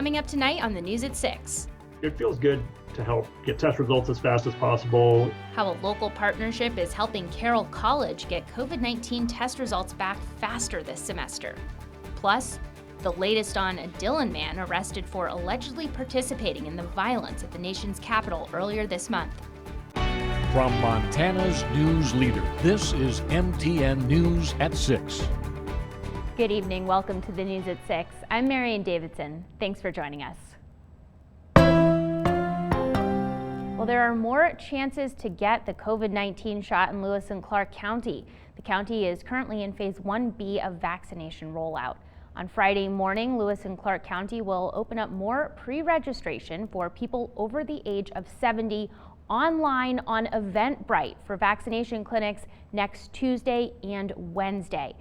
coming up tonight on the News at 6. It feels good to help get test results as fast as possible. How a local partnership is helping Carroll College get COVID-19 test results back faster this semester. Plus, the latest on a Dillon man arrested for allegedly participating in the violence at the nation's capital earlier this month. From Montana's news leader, this is MTN News at 6. Good evening. Welcome to the News at 6. I'm Marian Davidson. Thanks for joining us. Well, there are more chances to get the COVID-19 shot in Lewis and Clark County. The county is currently in phase 1B of vaccination rollout. On Friday morning, Lewis and Clark County will open up more pre-registration for people over the age of 70 online on Eventbrite for vaccination clinics next Tuesday and Wednesday.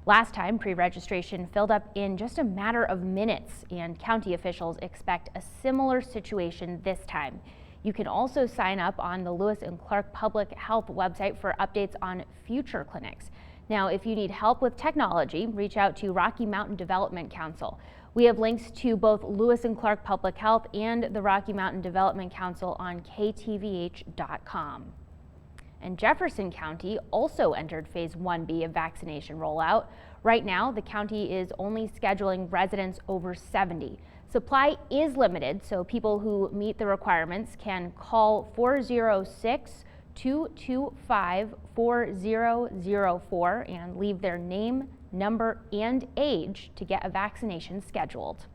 Last time, pre-registration filled up in just a matter of minutes, and county officials expect a similar situation this time. You can also sign up on the Lewis and Clark Public Health website for updates on future clinics. Now, if you need help with technology, reach out to Rocky Mountain Development Council. We have links to both Lewis and Clark Public Health and the Rocky Mountain Development Council on KTVH.com. And Jefferson County also entered phase 1B of vaccination rollout. Right now, the county is only scheduling residents over 70. Supply is limited, so people who meet the requirements can call 406-225-4004 and leave their name, number, and age to get a vaccination scheduled.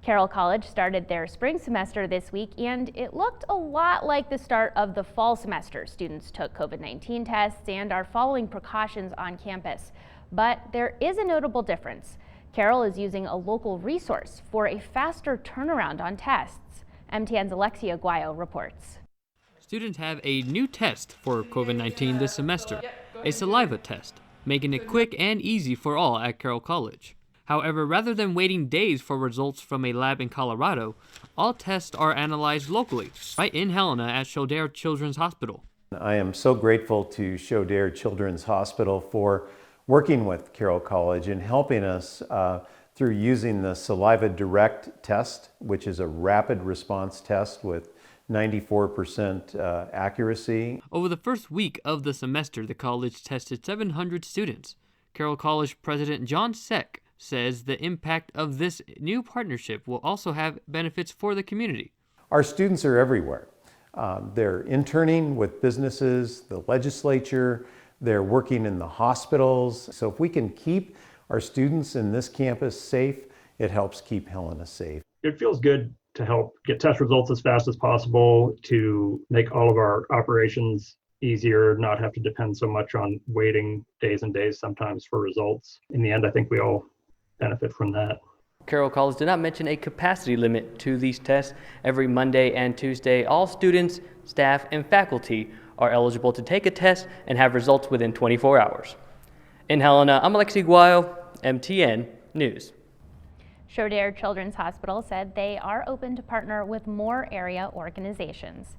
Carroll College started their spring semester this week, and it looked a lot like the start of the fall semester. Students took COVID-19 tests and are following precautions on campus. But there is a notable difference. Carroll is using a local resource for a faster turnaround on tests. MTN's Alexia Guayo reports. Students have a new test for COVID-19 this semester, a saliva test, making it quick and easy for all at Carroll College. However, rather than waiting days for results from a lab in Colorado, all tests are analyzed locally, right in Helena at Shodare Children's Hospital. I am so grateful to Shodare Children's Hospital for working with Carroll College and helping us through using the Saliva Direct test, which is a rapid response test with 94% accuracy. Over the first week of the semester, the college tested 700 students. Carroll College President John Seck says the impact of this new partnership will also have benefits for the community. Our students are everywhere. They're interning with businesses, the legislature, they're working in the hospitals. So if we can keep our students in this campus safe, it helps keep Helena safe. It feels good to help get test results as fast as possible, to make all of our operations easier, not have to depend so much on waiting days and days sometimes for results. In the end, I think we all benefit from that. Carroll College did not mention a capacity limit to these tests. Every Monday and Tuesday, all students, staff, and faculty are eligible to take a test and have results within 24 hours. In Helena, I'm Alexi Guayo, MTN News. Shodare Children's Hospital said they are open to partner with more area organizations.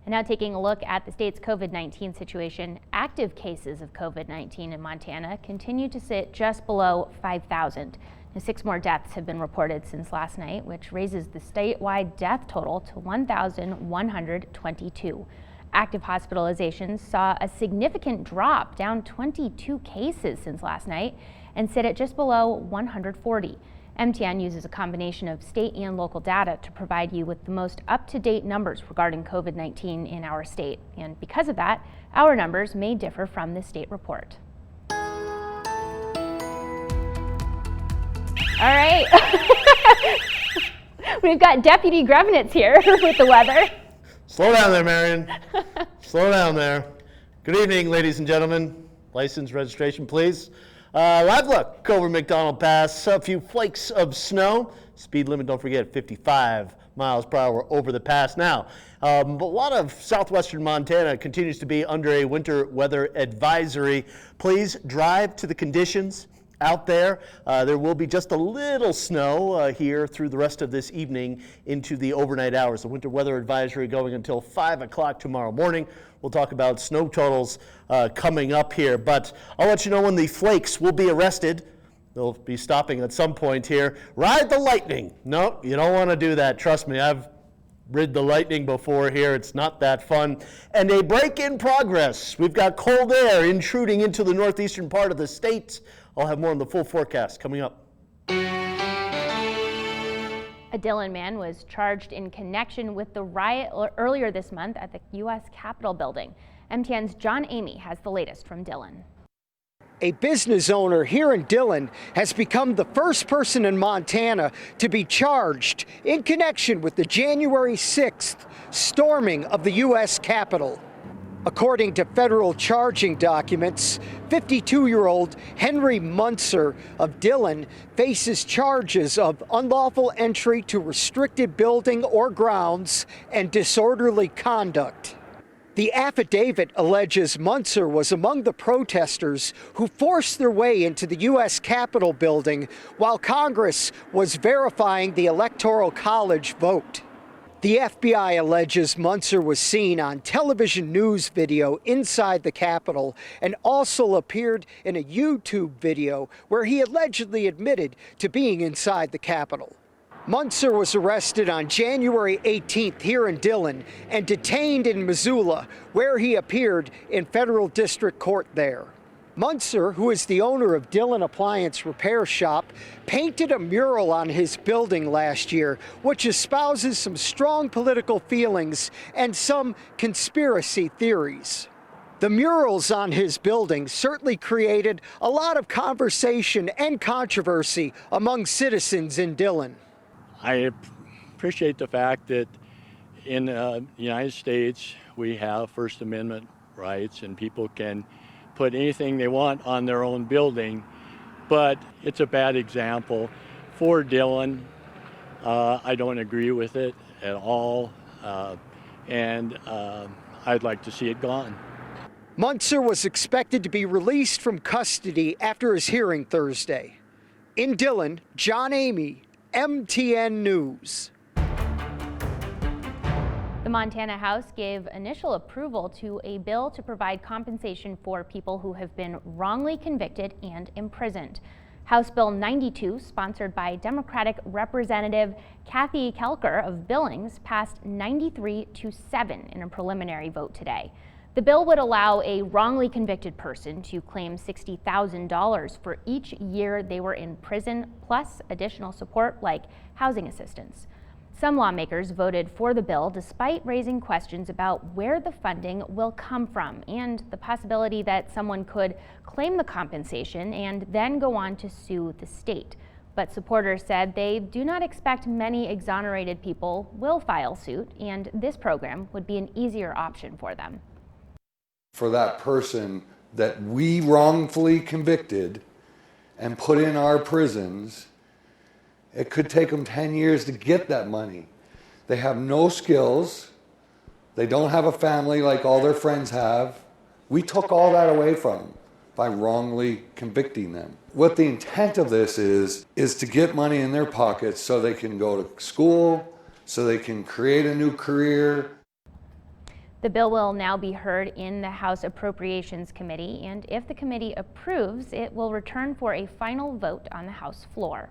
And now taking a look at the state's COVID-19 situation, active cases of COVID-19 in Montana continue to sit just below 5,000. 6 more deaths have been reported since last night, which raises the statewide death total to 1,122. Active hospitalizations saw a significant drop, down 22 cases since last night, and sit at just below 140. MTN uses a combination of state and local data to provide you with the most up-to-date numbers regarding COVID-19 in our state. And because of that, our numbers may differ from the state report. All right. We've got Deputy Grevenitz here with the weather. Slow down there, Marion. Slow down there. Good evening, ladies and gentlemen. License registration, please. Live look over McDonald Pass. A few flakes of snow. Speed limit, don't forget, 55 miles per hour over the pass now. But a lot of southwestern Montana continues to be under a winter weather advisory. Please drive to the conditions out there. There will be just a little snow here through the rest of this evening into the overnight hours. The winter weather advisory going until 5 o'clock tomorrow morning. We'll talk about snow totals coming up here, but I'll let you know when the flakes will be arrested They'll be stopping at some point here. Ride the lightning. No, you don't want to do that. Trust me, I've rid the lightning before here. It's not that fun. And a break in progress. We've got cold air intruding into the northeastern part of the state. I'll have more on the full forecast coming up. A Dillon man was charged in connection with the riot earlier this month at the U.S. Capitol building. MTN's John Amy has the latest from Dillon. A business owner here in Dillon has become the first person in Montana to be charged in connection with the January 6th storming of the U.S. Capitol. According to federal charging documents, 52-year-old Henry Munzer of Dillon faces charges of unlawful entry to restricted building or grounds and disorderly conduct. The affidavit alleges Munzer was among the protesters who forced their way into the U.S. Capitol building while Congress was verifying the Electoral College vote. The FBI alleges Munzer was seen on television news video inside the Capitol and also appeared in a YouTube video where he allegedly admitted to being inside the Capitol. Munzer was arrested on January 18th here in Dillon and detained in Missoula, where he appeared in federal district court there. Munzer, who is the owner of Dillon Appliance Repair Shop, painted a mural on his building last year, which espouses some strong political feelings and some conspiracy theories. The murals on his building certainly created a lot of conversation and controversy among citizens in Dillon. I appreciate the fact that in the United States we have First Amendment rights and people can put anything they want on their own building, but it's a bad example for Dillon. I don't agree with it at all, and I'd like to see it gone. Munzer was expected to be released from custody after his hearing Thursday. In Dillon, John Amy, MTN News. The Montana House gave initial approval to a bill to provide compensation for people who have been wrongly convicted and imprisoned. House Bill 92, sponsored by Democratic Representative Kathy Kelker of Billings, passed 93-7 in a preliminary vote today. The bill would allow a wrongly convicted person to claim $60,000 for each year they were in prison, plus additional support like housing assistance. Some lawmakers voted for the bill despite raising questions about where the funding will come from and the possibility that someone could claim the compensation and then go on to sue the state. But supporters said they do not expect many exonerated people will file suit, and this program would be an easier option for them. For that person that we wrongfully convicted and put in our prisons, it could take them 10 years to get that money. They have no skills. They don't have a family like all their friends have. We took all that away from them by wrongly convicting them. What the intent of this is to get money in their pockets so they can go to school, so they can create a new career. The bill will now be heard in the House Appropriations Committee, and if the committee approves, it will return for a final vote on the House floor.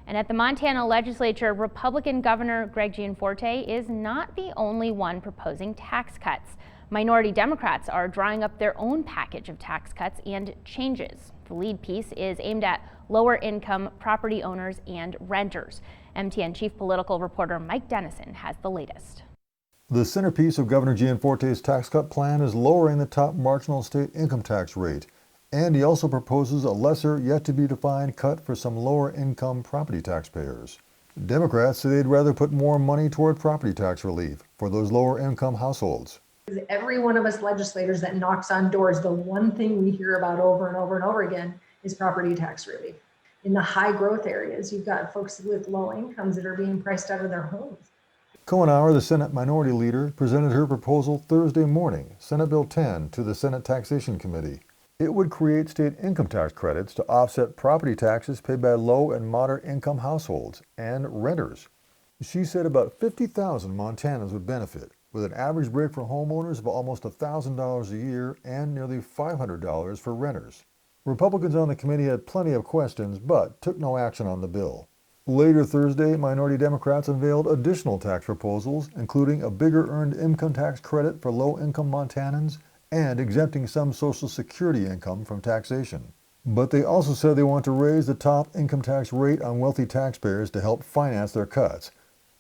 And at the Montana legislature, Republican Governor Greg Gianforte is not the only one proposing tax cuts. Minority Democrats are drawing up their own package of tax cuts and changes. The lead piece is aimed at lower-income property owners and renters. MTN Chief Political Reporter Mike Dennison has the latest. The centerpiece of Governor Gianforte's tax cut plan is lowering the top marginal state income tax rate, and he also proposes a lesser, yet-to-be-defined cut for some lower-income property taxpayers. Democrats say they'd rather put more money toward property tax relief for those lower-income households. Every one of us legislators that knocks on doors, the one thing we hear about over and over and over again is property tax relief. In the high-growth areas, you've got folks with low incomes that are being priced out of their homes. Cohenauer, the Senate Minority Leader, presented her proposal Thursday morning, Senate Bill 10, to the Senate Taxation Committee. It would create state income tax credits to offset property taxes paid by low and moderate income households and renters. She said about 50,000 Montanans would benefit, with an average break for homeowners of almost $1,000 a year and nearly $500 for renters. Republicans on the committee had plenty of questions, but took no action on the bill. Later Thursday, minority Democrats unveiled additional tax proposals, including a bigger earned income tax credit for low-income Montanans and exempting some Social Security income from taxation. But they also said they want to raise the top income tax rate on wealthy taxpayers to help finance their cuts,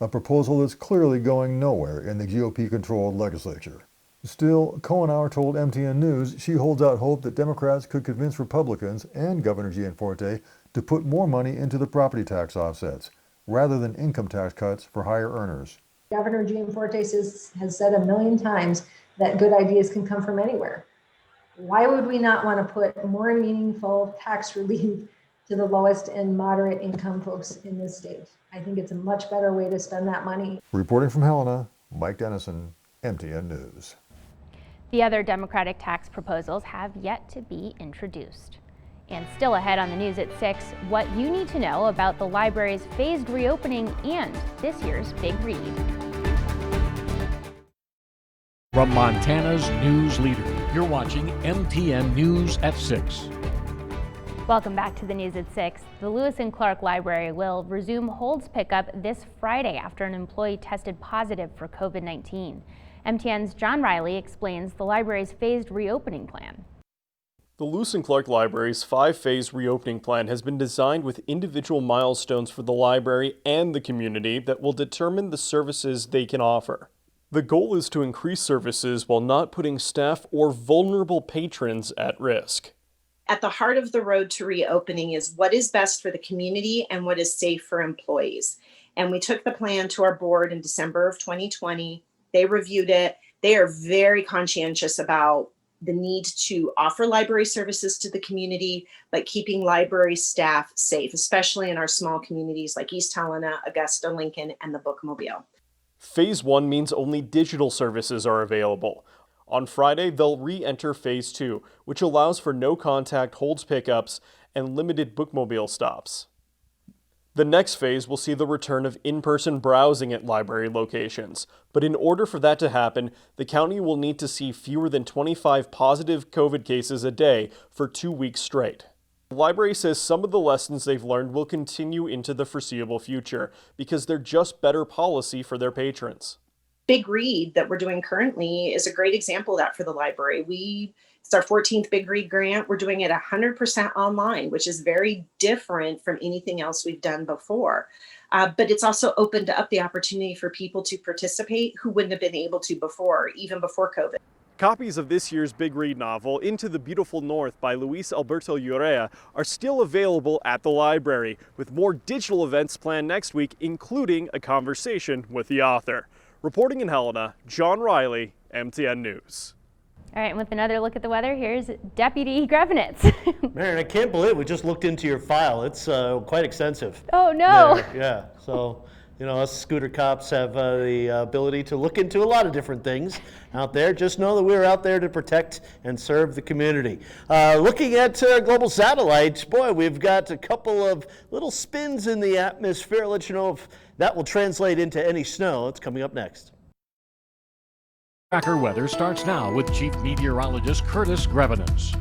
a proposal that's clearly going nowhere in the GOP-controlled legislature. Still, Cohenauer told MTN News she holds out hope that Democrats could convince Republicans and Governor Gianforte to put more money into the property tax offsets, rather than income tax cuts for higher earners. Governor Gianforte has said a million times that good ideas can come from anywhere. Why would we not want to put more meaningful tax relief to the lowest and moderate income folks in this state? I think it's a much better way to spend that money. Reporting from Helena, Mike Dennison, MTN News. The other Democratic tax proposals have yet to be introduced. And still ahead on the news at 6, what you need to know about the library's phased reopening and this year's Big Read. From Montana's news leader, you're watching MTN News at 6. Welcome back to the news at 6. The Lewis and Clark Library will resume holds pickup this Friday after an employee tested positive for COVID-19. MTN's John Riley explains the library's phased reopening plan. The Lewis and Clark Library's 5-phase reopening plan has been designed with individual milestones for the library and the community that will determine the services they can offer. The goal is to increase services while not putting staff or vulnerable patrons at risk. At the heart of the road to reopening is what is best for the community and what is safe for employees. And we took the plan to our board in December of 2020. They reviewed it. They are very conscientious about the need to offer library services to the community, but keeping library staff safe, especially in our small communities like East Helena, Augusta, Lincoln, and the Bookmobile. Phase 1 means only digital services are available. On Friday, they'll re-enter Phase 2, which allows for no-contact holds pickups and limited bookmobile stops. The next phase will see the return of in-person browsing at library locations, but in order for that to happen, the county will need to see fewer than 25 positive COVID cases a day for 2 weeks straight. The library says some of the lessons they've learned will continue into the foreseeable future because they're just better policy for their patrons. Big Read that we're doing currently is a great example of that for the library. It's our 14th Big Read grant. We're doing it 100% online, which is very different from anything else we've done before. But it's also opened up the opportunity for people to participate who wouldn't have been able to before, even before COVID. Copies of this year's Big Read novel, Into the Beautiful North by Luis Alberto Urrea, are still available at the library, with more digital events planned next week, including a conversation with the author. Reporting in Helena, John Riley, MTN News. All right, and with another look at the weather, here's Deputy Grevenitz. Marion, I can't believe we just looked into your file. It's quite extensive. Oh, no. There. Yeah, so, you know, us scooter cops have the ability to look into a lot of different things out there. Just know that we're out there to protect and serve the community. Looking at global satellite, boy, we've got a couple of little spins in the atmosphere. I'll let you know if that will translate into any snow. It's coming up next. Tracker weather starts now with Chief Meteorologist Curtis Grevenitz.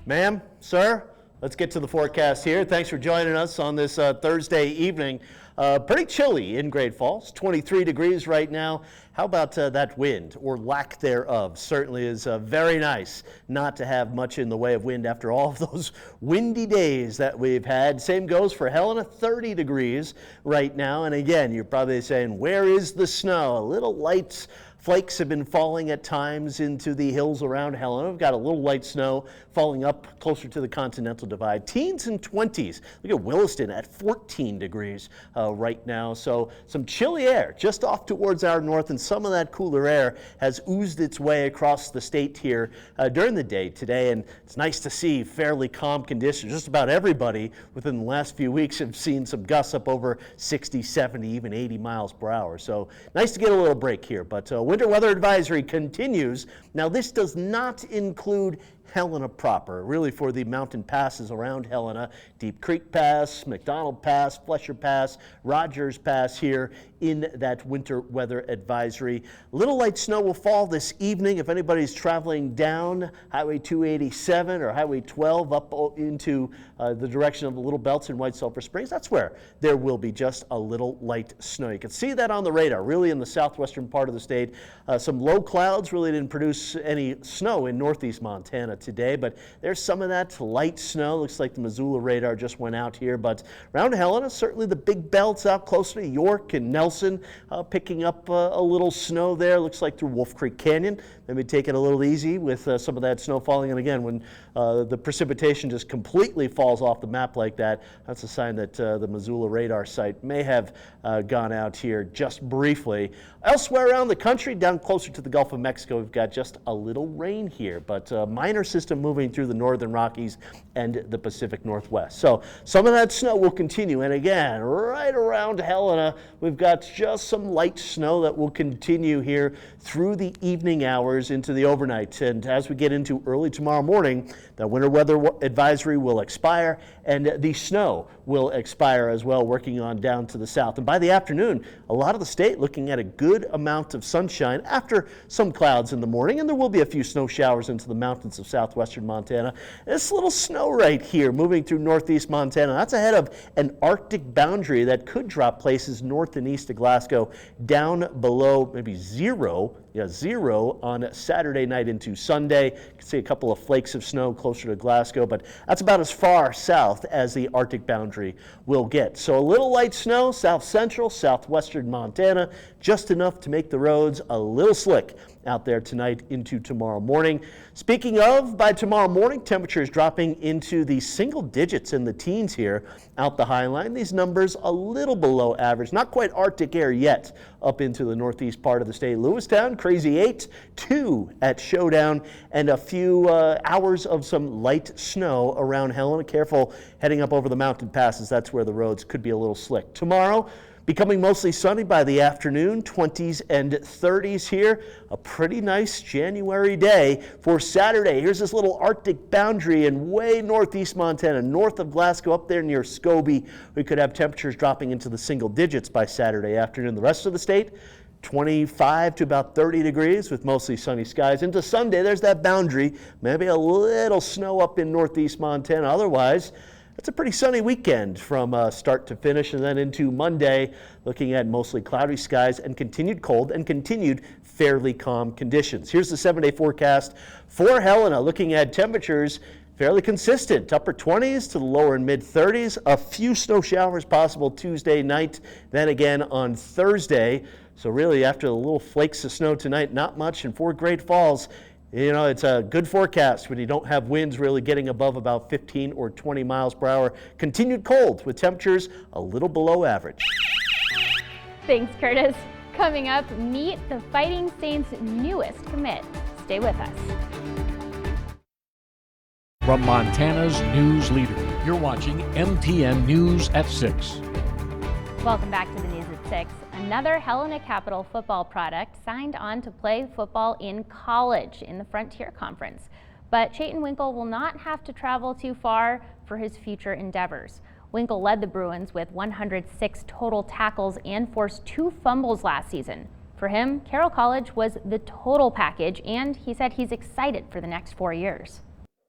Ma'am, sir, let's get to the forecast here. Thanks for joining us on this Thursday evening. Pretty chilly in Great Falls, 23 degrees right now. How about that wind, or lack thereof? Certainly is very nice not to have much in the way of wind after all of those windy days that we've had. Same goes for Helena, 30 degrees right now. And again, you're probably saying, where is the snow? A little light flakes have been falling at times into the hills around Helena. We've got a little light snow falling up closer to the Continental Divide. Teens and 20s. Look at Williston at 14 degrees right now. So some chilly air just off towards our north, and some of that cooler air has oozed its way across the state here during the day today. And it's nice to see fairly calm conditions. Just about everybody within the last few weeks have seen some gusts up over 60, 70, even 80 miles per hour. So nice to get a little break here. But winter weather advisory continues. Now, this does not include Helena proper, really for the mountain passes around Helena, Deep Creek Pass, McDonald Pass, Flesher Pass, Rogers Pass here in that winter weather advisory. Little light snow will fall this evening if anybody's traveling down Highway 287 or Highway 12 up into the direction of the Little Belts in White Sulphur Springs. That's where there will be just a little light snow. You can see that on the radar, really in the southwestern part of the state. Some low clouds really didn't produce any snow in northeast Montana today, but there's some of that light snow. Looks like the Missoula radar just went out here, but around Helena, certainly the big belts out closer to York and Nelson, picking up a little snow there. Looks like through Wolf Creek Canyon. Maybe take it a little easy with some of that snow falling. And again, when the precipitation just completely falls off the map like that, that's a sign that the Missoula radar site may have gone out here just briefly. Elsewhere around the country, down closer to the Gulf of Mexico, we've got just a little rain here, but a minor system moving through the northern Rockies and the Pacific Northwest. So some of that snow will continue. And again, right around Helena, we've got just some light snow that will continue here through the evening hours into the overnight. And as we get into early tomorrow morning, the winter weather advisory will expire and the snow will expire as well, working on down to the south. And by the afternoon, a lot of the state looking at a good amount of sunshine after some clouds in the morning, and there will be a few snow showers into the mountains of southwestern Montana. This little snow right here moving through northeast Montana, that's ahead of an Arctic boundary that could drop places north and east of Glasgow down below maybe zero on Saturday night into Sunday. You can see a couple of flakes of snow closer to Glasgow, but that's about as far south as the Arctic boundary will get. So a little light snow, south central, southwestern Montana, just enough to make the roads a little slick out there tonight into tomorrow morning. Speaking of, by tomorrow morning, temperatures dropping into the single digits in the teens here out the High Line. These numbers a little below average, not quite Arctic air yet up into the northeast part of the state. Lewistown, crazy 8, 2 at Showdown, and a few hours of some light snow around Helena. Careful heading up over the mountain passes. That's where the roads could be a little slick. Tomorrow, becoming mostly sunny by the afternoon, 20s and 30s here. A pretty nice January day for Saturday. Here's this little Arctic boundary in way northeast Montana, north of Glasgow, up there near Scobie. We could have temperatures dropping into the single digits by Saturday afternoon. The rest of the state, 25 to about 30 degrees with mostly sunny skies. Into Sunday, there's that boundary. Maybe a little snow up in northeast Montana. Otherwise, it's a pretty sunny weekend from start to finish, and then into Monday, looking at mostly cloudy skies and continued cold and continued fairly calm conditions. Here's the 7-day forecast for Helena, looking at temperatures fairly consistent, upper 20s to the lower and mid 30s. A few snow showers possible Tuesday night, then again on Thursday. So really, after the little flakes of snow tonight, not much. And for Great Falls, you know, it's a good forecast when you don't have winds really getting above about 15 or 20 miles per hour. Continued cold with temperatures a little below average. Thanks, Curtis. Coming up, meet the Fighting Saints' newest commit. Stay with us. From Montana's news leader, you're watching MTN News at 6. Welcome back to the News at 6. Another Helena Capital football product signed on to play football in college in the Frontier Conference. But Chayton Winkle will not have to travel too far for his future endeavors. Winkle led the Bruins with 106 total tackles and forced 2 fumbles last season. For him, Carroll College was the total package, and he said he's excited for the next 4 years.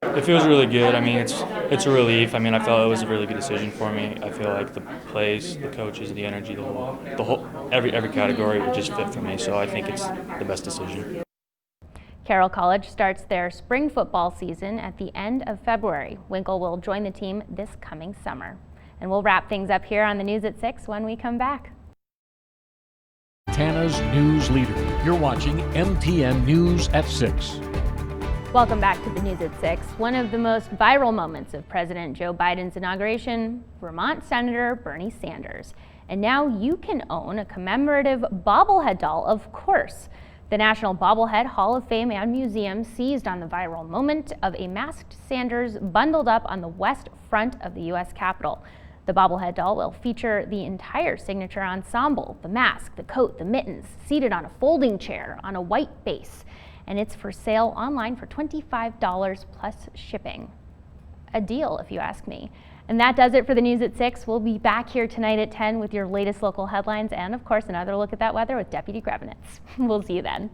It feels really good. I mean, it's a relief. I mean, I felt it was a really good decision for me. I feel like the plays, the coaches, the energy, the whole every category would just fit for me. So I think it's the best decision. Carroll College starts their spring football season at the end of February. Winkle will join the team this coming summer. And we'll wrap things up here on the News at 6 when we come back. Montana's news leader. You're watching MTN News at 6. Welcome back to the News at 6. One of the most viral moments of President Joe Biden's inauguration, Vermont Senator Bernie Sanders. And now you can own a commemorative bobblehead doll, of course. The National Bobblehead Hall of Fame and Museum seized on the viral moment of a masked Sanders bundled up on the west front of the U.S. Capitol. The bobblehead doll will feature the entire signature ensemble, the mask, the coat, the mittens, seated on a folding chair on a white base. and it's for sale online for $25 plus shipping. A deal, if you ask me. And that does it for the news at 6. We'll be back here tonight at 10 with your latest local headlines and, of course, another look at that weather with Deputy Grebenitz. We'll see you then.